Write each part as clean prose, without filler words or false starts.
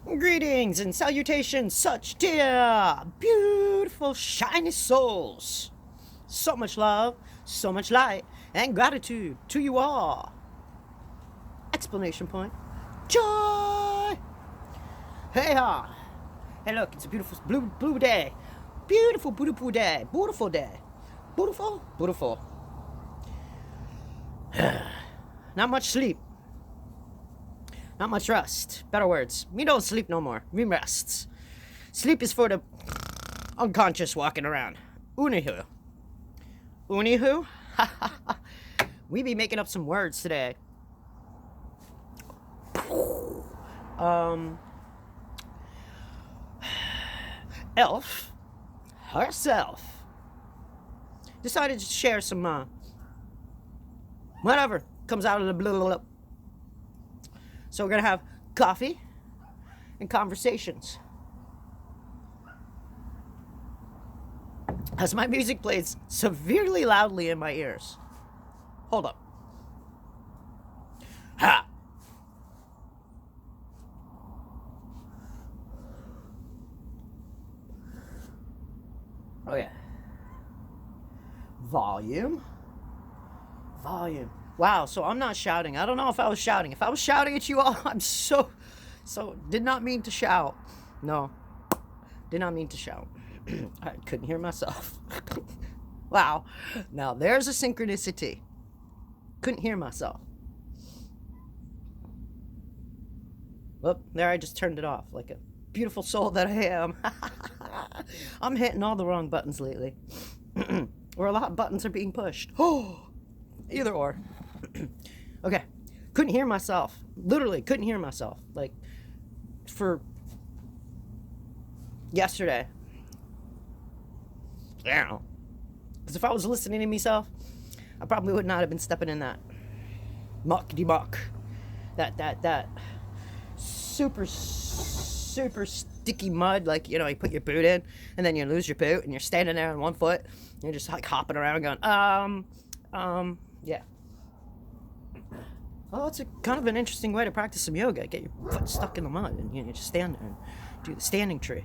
Greetings and salutations, such dear, beautiful, shiny souls. So much love, so much light, and gratitude to you all. Explanation point. Joy! Hey ha! Hey look, it's a beautiful blue day. Beautiful day. Beautiful day. Beautiful. Not much sleep. Not much rest. Better words. Me don't sleep no more. Me rests. Sleep is for the unconscious walking around. Unihu. We be making up some words today. Elf herself decided to share some whatever comes out of the blue. So we're gonna have coffee and conversations. As my music plays severely loudly in my ears. Hold up. Ha! Oh yeah. Volume. Wow, so I'm not shouting. I don't know if I was shouting. If I was shouting at you all, I'm so did not mean to shout. No. Did not mean to shout. I couldn't hear myself. Wow. Now there's a synchronicity. Couldn't hear myself. Well, there I just turned it off like a beautiful soul that I am. I'm hitting all the wrong buttons lately. Or a lot of buttons are being pushed. Oh, either or. Okay. Couldn't hear myself. Literally couldn't hear myself. Like, for yesterday. Yeah. Because if I was listening to myself, I probably would not have been stepping in that muck-de-muck. That super sticky mud, like, you know, you put your boot in and then you lose your boot and you're standing there on one foot and you're just like hopping around going, yeah. Well, it's a kind of an interesting way to practice some yoga. Get your foot stuck in the mud and you just stand there and do the standing tree.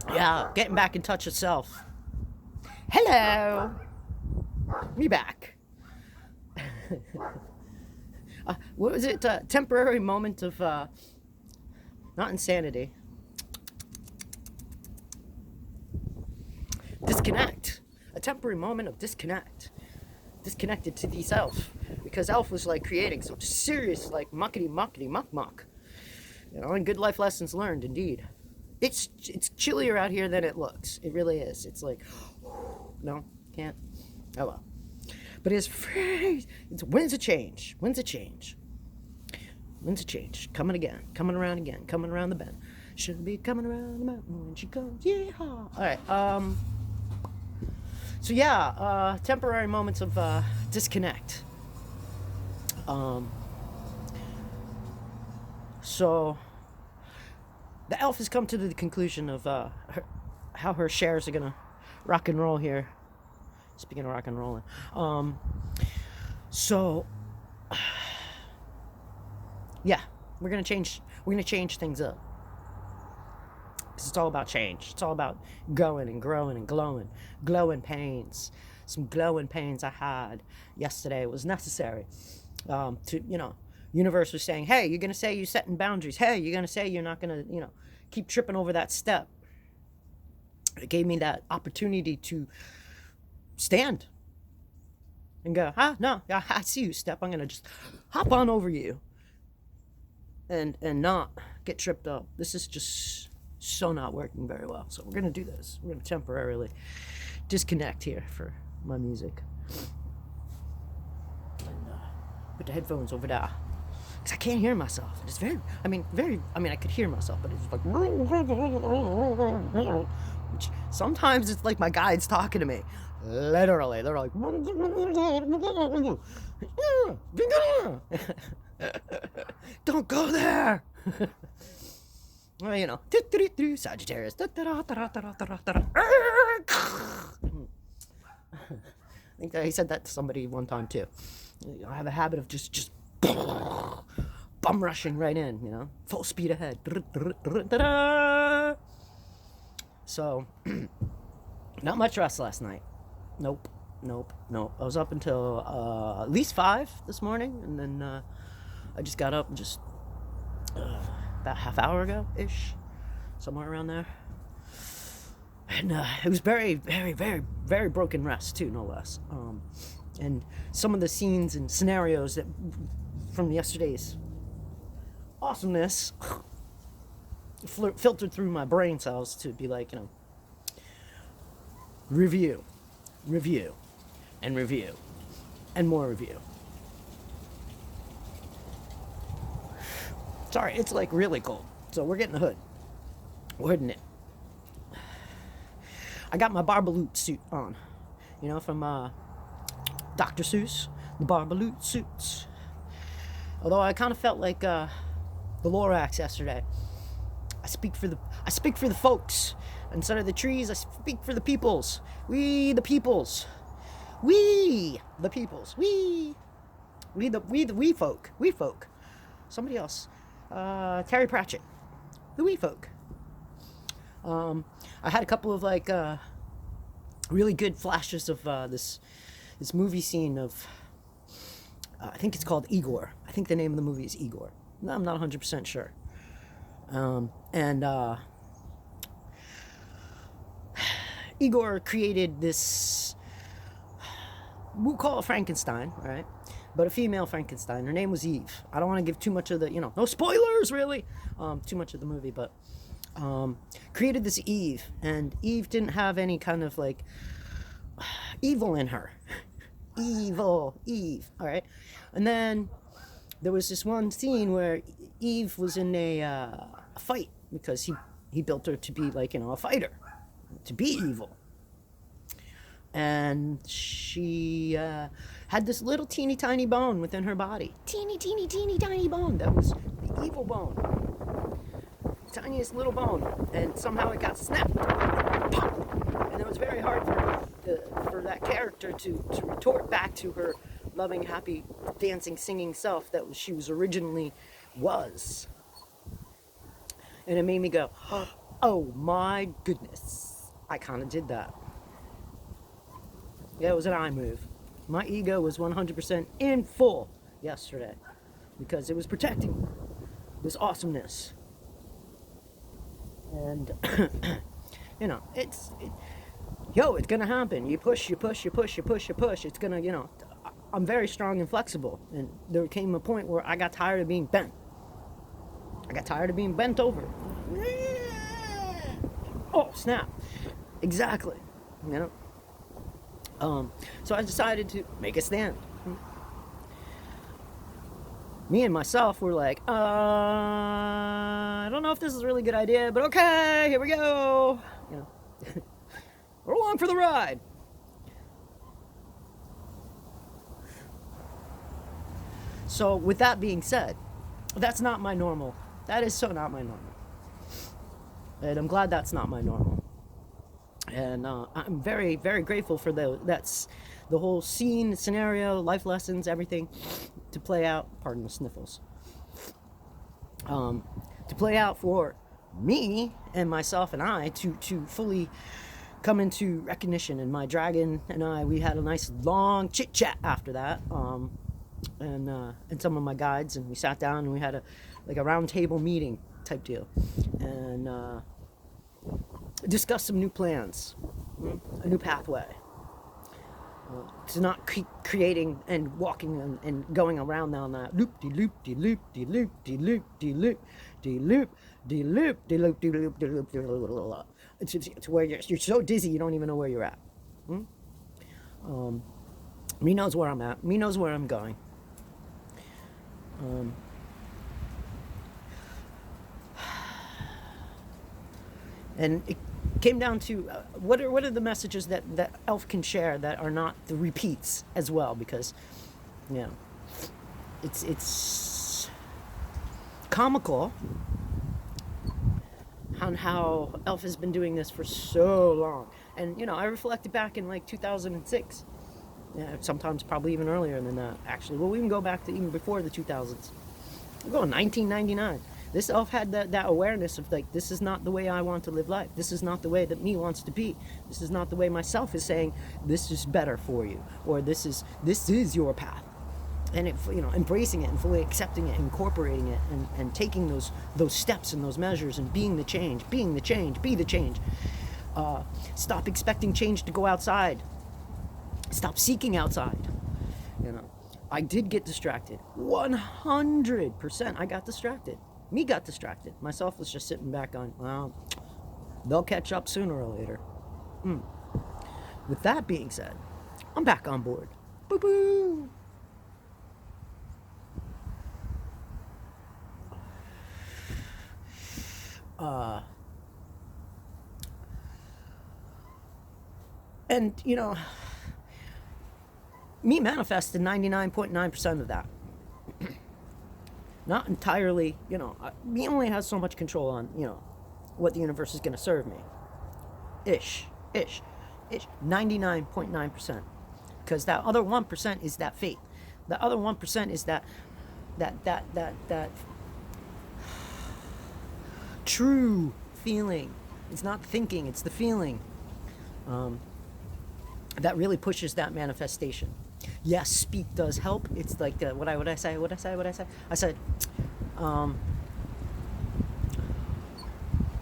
Yeah, getting back in touch with self. Hello. Me back. What was it? Temporary moment of, not insanity. Disconnect. A temporary moment of disconnect. Disconnected to the self. Because Elf was like creating some serious, like, muckety muck. You know, and good life lessons learned, indeed. It's chillier out here than it looks. It really is. It's like, no, can't. Oh well. But it's free. When's a change? Coming around again. Coming around the bend. Should be coming around the mountain when she comes. Yeehaw. All right. So yeah, temporary moments of disconnect. So the elf has come to the conclusion of how her shares are gonna rock and roll here. Speaking of rock and rolling, so yeah, we're gonna change things up. Because it's all about change. It's all about going and growing and glowing. Glowing pains. Some glowing pains I had yesterday. It was necessary. Universe was saying, hey, you're going to say you're setting boundaries. Hey, you're going to say you're not going to, keep tripping over that step. It gave me that opportunity to stand and go, no, I see you, step. I'm going to just hop on over you and not get tripped up. This is just so not working very well. So we're going to do this. We're going to temporarily disconnect here for my music. And put the headphones over there. Because I can't hear myself. It's I could hear myself, but it's like, which sometimes it's like my guide's talking to me. Literally. They're like, don't go there. Well, Sagittarius. I think that he said that to somebody one time too. I have a habit of just bum rushing right in, full speed ahead. So, not much rest last night. Nope. I was up until at least 5 this morning, and then I just got up just about half hour ago ish, somewhere around there. And it was very, very, very, very broken rest too, no less. And some of the scenes and scenarios that from yesterday's awesomeness filtered through my brain cells to be like, review, and review, and more review. Sorry, it's like really cold, so we're getting the hood. We're hooding it. I got my Barbaloot suit on, from Dr. Seuss, the Barbaloot suits. Although I kind of felt like the Lorax yesterday. I speak for the folks instead of the trees. I speak for the peoples. We the peoples. We the peoples. We folk. We folk. Somebody else. Terry Pratchett. The we folk. I had a couple of really good flashes of this movie scene of I think it's called Igor. I think the name of the movie is Igor. I'm not 100% sure. Igor created this, we'll call it Frankenstein, right? But a female Frankenstein. Her name was Eve. I don't want to give too much of the, no spoilers really, too much of the movie, but created this Eve, and Eve didn't have any kind of evil in her. Evil Eve, all right? And then there was this one scene where Eve was in a fight because he built her to be a fighter, to be evil. And she had this little teeny tiny bone within her body. Teeny tiny bone. That was the evil bone. Tiniest little bone. And somehow it got snapped. Pop! And it was very hard for that character to retort back to her loving, happy, dancing, singing self that she was originally was. And it made me go, oh my goodness. I kind of did that. Yeah, it was an eye move. My ego was 100% in full yesterday because it was protecting this awesomeness. And, it's gonna happen. You push. It's gonna, I'm very strong and flexible. And there came a point where I got tired of being bent. I got tired of being bent over. Oh, snap. Exactly. So I decided to make a stand. Me and myself were like, I don't know if this is a really good idea, but okay, here we go. We're along for the ride. So with that being said, that's not my normal. That is so not my normal. And I'm glad that's not my normal. And I'm very, very grateful for that's the whole scene, scenario, life lessons, everything to play out. Pardon the sniffles. To play out for me and myself and I to fully come into recognition. And my dragon and I, we had a nice long chit chat after that. And some of my guides, and we sat down and we had a round table meeting type deal, and discussed some new plans, a new pathway, to not keep creating and walking and going around down that loop de loop de loop de loop de loop de loop de loop de loop de loop de loop de loop de loop, to where you're so dizzy you don't even know where you're at. Me knows where I'm at. Me knows where I'm going. And it came down to what are the messages that Elf can share that are not the repeats as well, because it's comical on how Elf has been doing this for so long. And I reflected back in 2006. Yeah, sometimes probably even earlier than that, actually. Well, we can go back to even before the 2000s. I'm going 1999. This elf had that awareness of like, this is not the way I want to live life. This is not the way that me wants to be. This is not the way myself is saying this is better for you, or this is your path. And it, embracing it and fully accepting it, incorporating it, and taking those steps and those measures, and being the change, be the change. Stop expecting change to go outside. Stop seeking outside. I did get distracted. 100% I got distracted. Me got distracted. Myself was just sitting back on, well, they'll catch up sooner or later. With that being said, I'm back on board. Boo-boo! And, me manifested 99.9% of that. Not entirely, me only has so much control on, what the universe is going to serve me. Ish. 99.9%. Because that other 1% is that faith. The other 1% is that true feeling. It's not thinking, it's the feeling. That really pushes that manifestation. Yes, speak does help. It's like what I say. I said,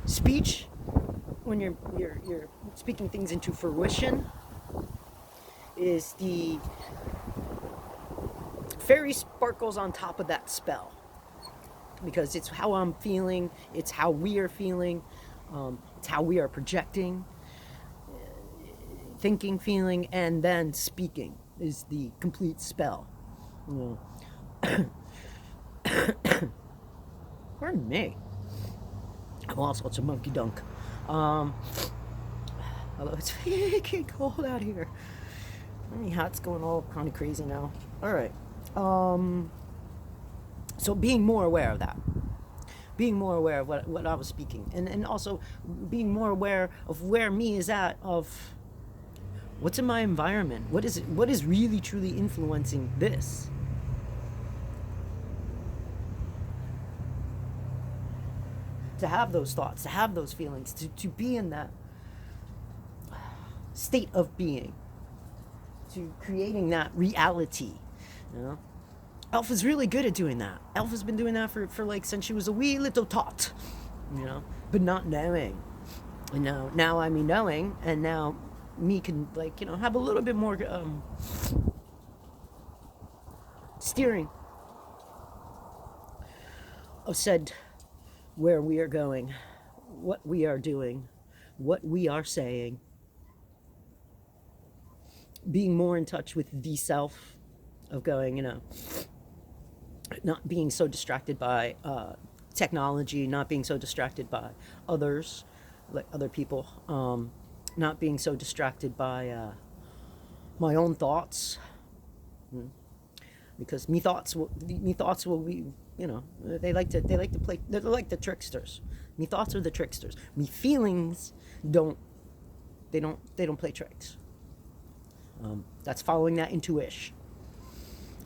speech, when you're speaking things into fruition, is the fairy sparkles on top of that spell, because it's how I'm feeling, it's how we are feeling, it's how we are projecting, thinking, feeling, and then speaking is the complete spell. Pardon me. I'm all sorts of monkey dunk. Although it's freaking cold out here. Anyhow, it's going all kind of crazy now. All right. So being more aware of that. Being more aware of what I was speaking. And also being more aware of where me is at, of what's in my environment. What is really truly influencing this? To have those thoughts, to have those feelings, to be in that state of being, to creating that reality. Alpha's really good at doing that. Alpha's been doing that for like since she was a wee little tot, but not knowing. And now I'm knowing, and now me can have a little bit more steering of said where we are going, what we are doing, what we are saying, being more in touch with the self, of going, not being so distracted by technology, not being so distracted by others, like other people, not being so distracted by my own thoughts, because me thoughts will be, they like to play. They're like the tricksters. Me thoughts are the tricksters. Me feelings don't play tricks. That's following that intuition.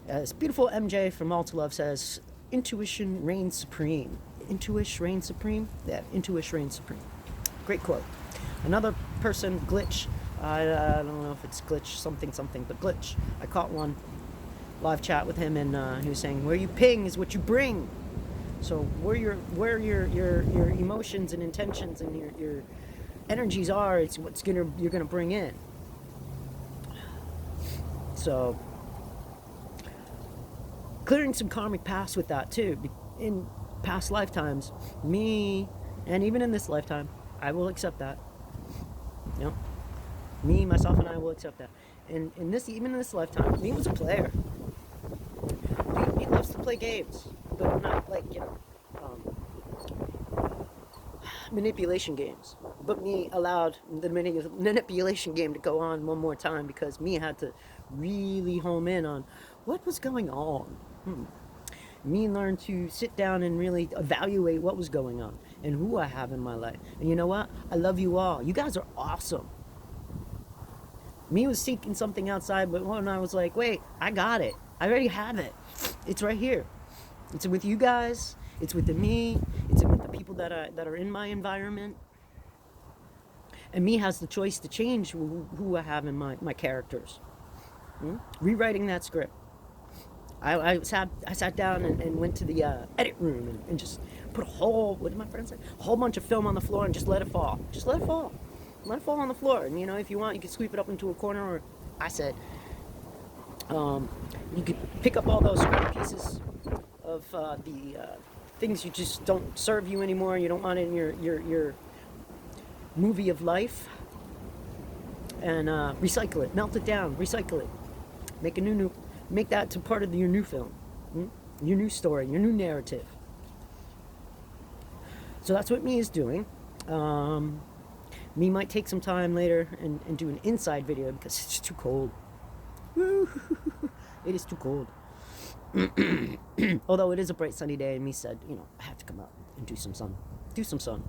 As beautiful MJ from Alta Love says, intuition reigns supreme. Intuition reigns supreme? Yeah, intuition reigns supreme. Great quote. Another person, Glitch, I don't know if it's Glitch something, but Glitch, I caught one live chat with him, and he was saying, where you ping is what you bring. So where your emotions and intentions and your energies are, it's what's you're gonna bring in. So clearing some karmic past with that too. In past lifetimes, me, and even in this lifetime, I will accept that. Me, myself, and I will accept that. And even in this lifetime, me was a player. Me loves to play games, but not like manipulation games. But me allowed the manipulation game to go on one more time, because me had to really home in on what was going on. Me learned to sit down and really evaluate what was going on and who I have in my life. And you know what? I love you all. You guys are awesome. Me was seeking something outside, but when I was like, wait, I got it. I already have it. It's right here. It's with you guys. It's with me. It's with the people that are in my environment. And me has the choice to change who I have in my characters. Rewriting that script. I sat down and went to the edit room and just put what did my friend say? A whole bunch of film on the floor and just let it fall. Just let it fall. Let it fall on the floor. And if you want, you can sweep it up into a corner. Or I said, you could pick up all those scrap pieces of the things you just don't serve you anymore. You don't want it in your movie of life. And recycle it, melt it down, recycle it, make that to part of your new film, your new story, your new narrative. So that's what me is doing. Me might take some time later and do an inside video because it's too cold. It is too cold. Although it is a bright sunny day, and me said, I have to come out and do some sun, get some sun,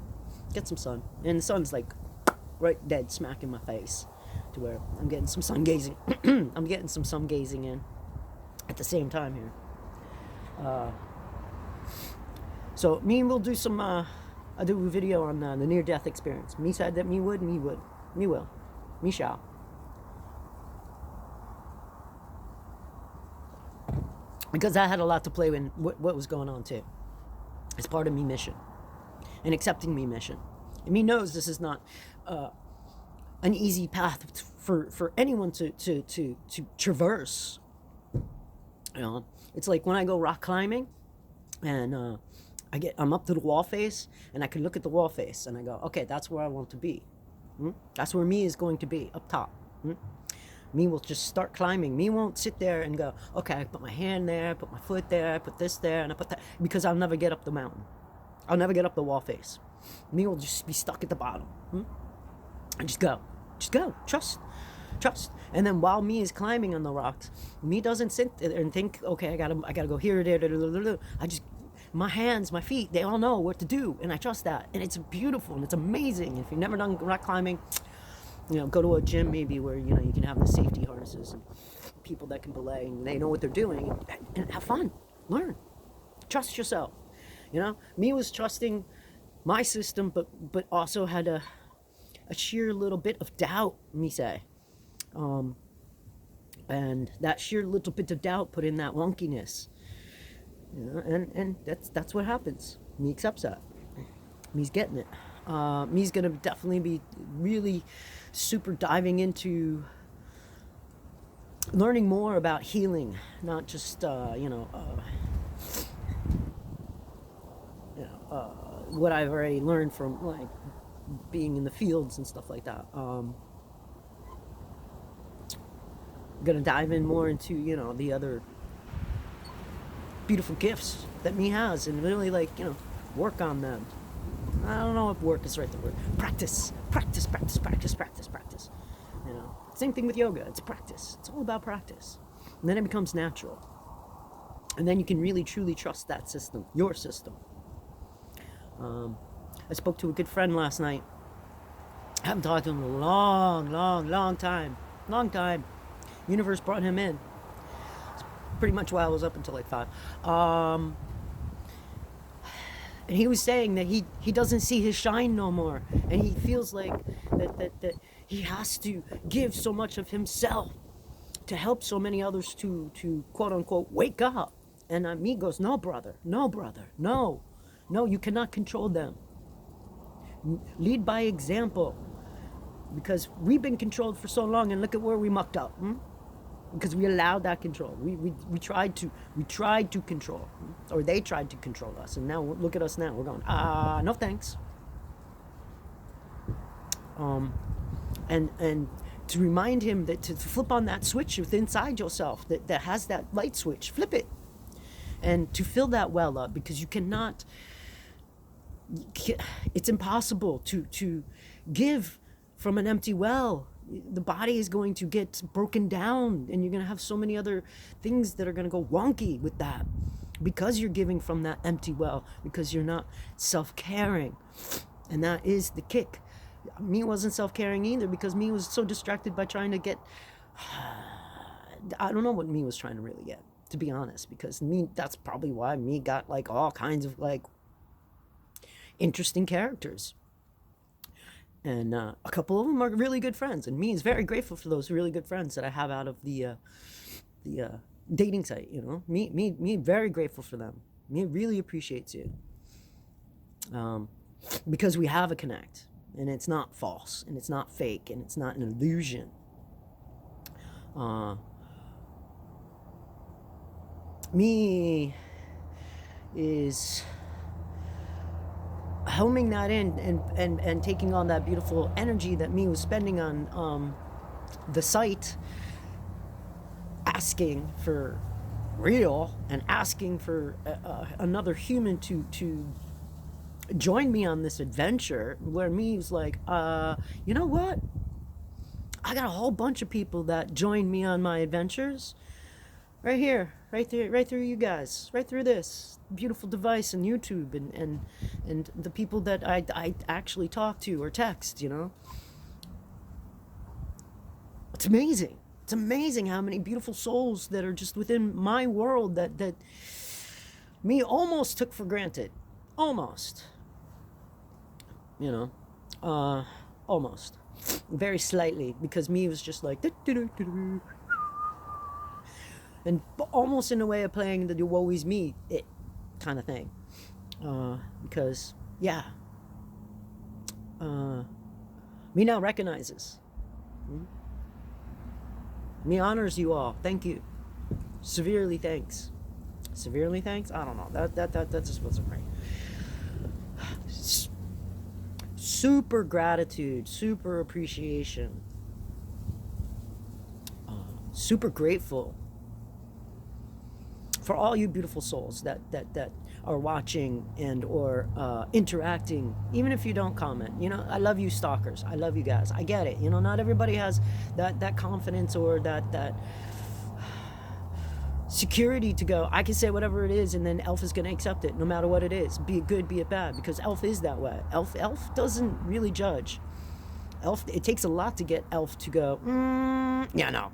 and the sun's like right dead smack in my face, to where I'm getting some sun gazing. I'm getting some sun gazing in at the same time here. So me will do some. I'll do a video on the near-death experience. Me said that me will, me shall. Because I had a lot to play with what was going on too. It's part of me mission, and accepting me mission. And me knows this is not an easy path for anyone to traverse. It's like when I go rock climbing, and I'm up to the wall face, and I can look at the wall face, and I go, okay, that's where I want to be. That's where me is going to be, up top. Me will just start climbing. Me won't sit there and go, okay, I put my hand there, put my foot there, I put this there, and I put that, because I'll never get up the mountain. I'll never get up the wall face. Me will just be stuck at the bottom. And just go, trust. And then while me is climbing on the rocks, me doesn't sit there and think, okay, I gotta go here, there. My hands, my feet, they all know what to do, and I trust that, and it's beautiful and it's amazing. If you've never done rock climbing, go to a gym maybe where you can have the safety harnesses and people that can belay and they know what they're doing, and have fun, learn, trust yourself. Me was trusting my system, but also had a sheer little bit of doubt, me say. And that sheer little bit of doubt put in that wonkiness. And that's what happens. Me accepts that. Me's getting it. Me's gonna definitely be really super diving into learning more about healing, not just what I've already learned from like being in the fields and stuff like that. Gonna dive in more into the other beautiful gifts that me has, and really work on them. I don't know if work is the right word. Practice. Same thing with yoga. It's practice. It's all about practice, and then it becomes natural, and then you can really truly trust that system, your system. I spoke to a good friend last night. I haven't talked to him in a long time. Universe brought him in. It's pretty much why I was up until like 5. And he was saying that he doesn't see his shine no more, and he feels like that he has to give so much of himself to help so many others to quote unquote wake up. And me goes, no brother, no, you cannot control them. Lead by example, because we've been controlled for so long, and look at where we mucked up. Because we allowed that control. We tried to control, or they tried to control us, and now look at us now. We're going, no thanks. And to remind him that to flip on that switch within inside yourself that has that light switch, flip it, and to fill that well up, because you cannot. It's impossible to give from an empty well. The body is going to get broken down, and you're going to have so many other things that are going to go wonky with that, because you're giving from that empty well, because you're not self-caring. And that is the kick. Me wasn't self-caring either, because me was so distracted by trying to get I don't know what me was trying to really get. to be honest, because me, that's probably why me got like all kinds of like interesting characters. And a couple of them are really good friends, and me is very grateful for those really good friends that I have out of the dating site. You know, me, very grateful for them. Me really appreciates you, because we have a connect, and it's not false, and it's not fake, and it's not an illusion. Me is homing that in and taking on that beautiful energy that me was spending on the site, asking for real and asking for another human to join me on this adventure, where me was like, you know what, I got a whole bunch of people that join me on my adventures right here, right there, right through you guys, right through this beautiful device and YouTube, and the people that I actually talk to or text, you know. It's amazing. It's amazing how many beautiful souls that are just within my world that me almost took for granted. Almost. You know. Almost. Very slightly, because me was just like, and almost in a way of playing the woe is me it kind of thing, because yeah, me now recognizes, me honors you all. Thank you, severely thanks, I don't know, that just wasn't right. Super gratitude, super appreciation, super grateful for all you beautiful souls that are watching and or interacting, even if you don't comment. You know, I love you stalkers. I love you guys. I get it. You know, not everybody has that confidence or that security to go, I can say whatever it is, and then Elf is going to accept it no matter what it is, be it good, be it bad, because Elf is that way. Elf doesn't really judge. Elf, it takes a lot to get Elf to go, yeah, no.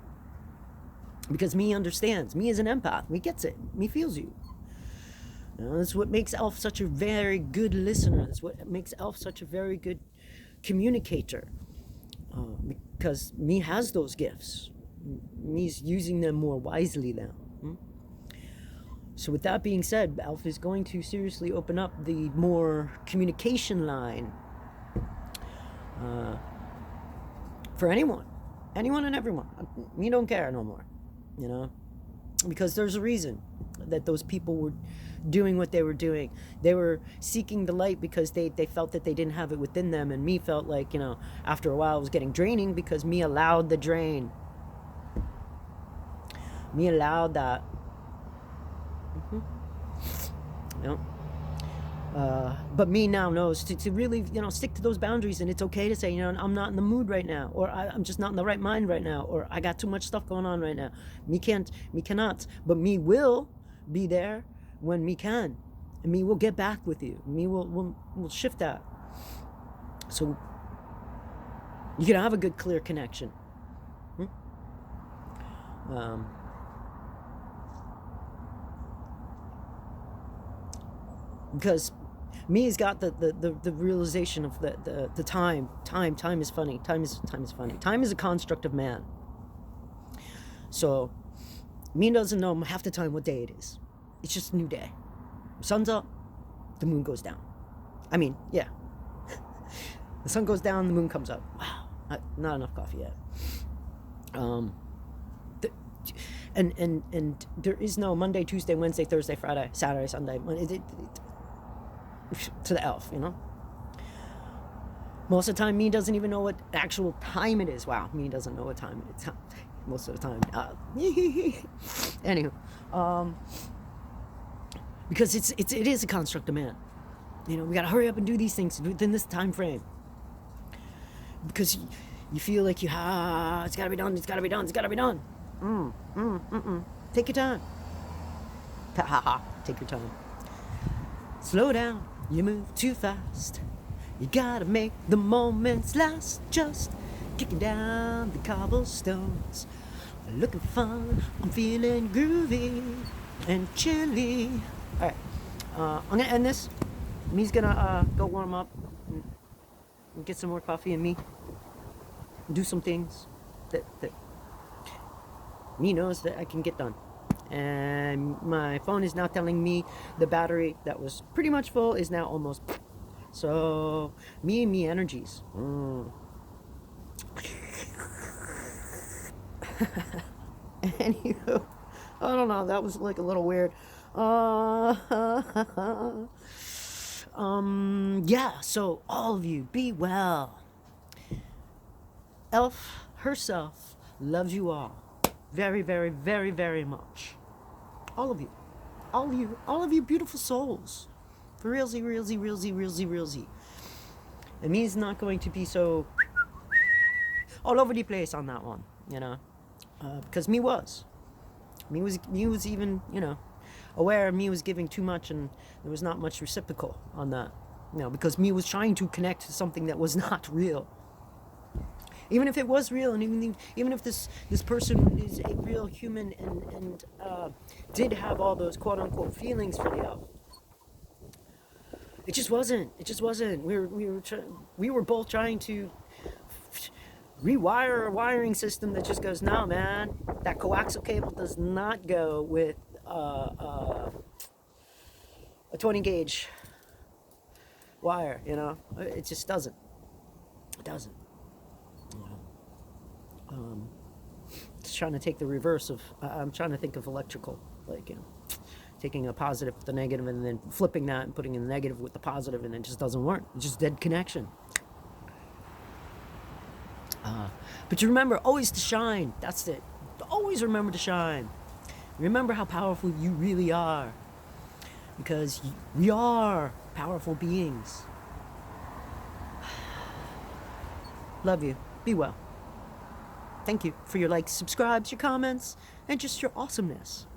Because me understands. Me is an empath. Me gets it. Me feels you. You know, that's what makes Elf such a very good listener. That's what makes Elf such a very good communicator. Because me has those gifts. Me's using them more wisely now. So with that being said, Elf is going to seriously open up the more communication line for anyone and everyone. Me don't care no more. You know, because there's a reason that those people were doing what they were doing. They were seeking the light because they felt that they didn't have it within them, and me felt like, you know, after a while it was getting draining, because me allowed the drain. Me allowed that. You know, but me now knows to really, you know, stick to those boundaries, and it's okay to say, you know, I'm not in the mood right now, or I'm just not in the right mind right now, or I got too much stuff going on right now. Me cannot, but me will be there when me can, and me will get back with you. Me will shift that, so you can have a good, clear connection. Because me's got the realization of the time is funny. Time is funny. Time is a construct of man. So me doesn't know half the time what day it is. It's just a new day. Sun's up, the moon goes down. I mean, yeah. The sun goes down, the moon comes up. Wow, not enough coffee yet. And there is no Monday, Tuesday, Wednesday, Thursday, Friday, Saturday, Sunday, Monday. To the Elf, you know. Most of the time, me doesn't even know what actual time it is. Wow, me doesn't know what time it is. Most of the time. Anywho, because it is a construct of man. You know, we gotta hurry up and do these things within this time frame. Because you feel like it's gotta be done. It's gotta be done. It's gotta be done. Take your time. Take your time. Slow down. You move too fast. You gotta make the moments last. Just kicking down the cobblestones, looking fun. I'm feeling groovy and chilly. All right, I'm gonna end this. Me's gonna go warm up and get some more coffee and me do some things that me knows that I can get done. And my phone is now telling me the battery that was pretty much full is now almost. So me and me energies. Anywho, I don't know. That was like a little weird. Yeah. So all of you, be well. Elf herself loves you all, very, very, very, very much. All of you, all of you, all of you, beautiful souls. For realsy, realsy, realsy, realsy, realsy. And me's not going to be so all over the place on that one, you know, because me was even, you know, aware me was giving too much and there was not much reciprocal on that, you know, because me was trying to connect to something that was not real. Even if it was real, and even if this person is a real human and did have all those quote unquote feelings for the elf, it just wasn't. It just wasn't. We were both trying to rewire a wiring system that just goes, no, man, that coaxial cable does not go with a 20 gauge wire. You know, it just doesn't. It doesn't. Just trying to take the reverse of. I'm trying to think of electrical, like, you know, taking a positive with the negative and then flipping that and putting in the negative with the positive, and it just doesn't work. It's just dead connection. But you remember always to shine. That's it. Always remember to shine. Remember how powerful you really are, because we are powerful beings. Love you. Be well. Thank you for your likes, subscribes, your comments, and just your awesomeness.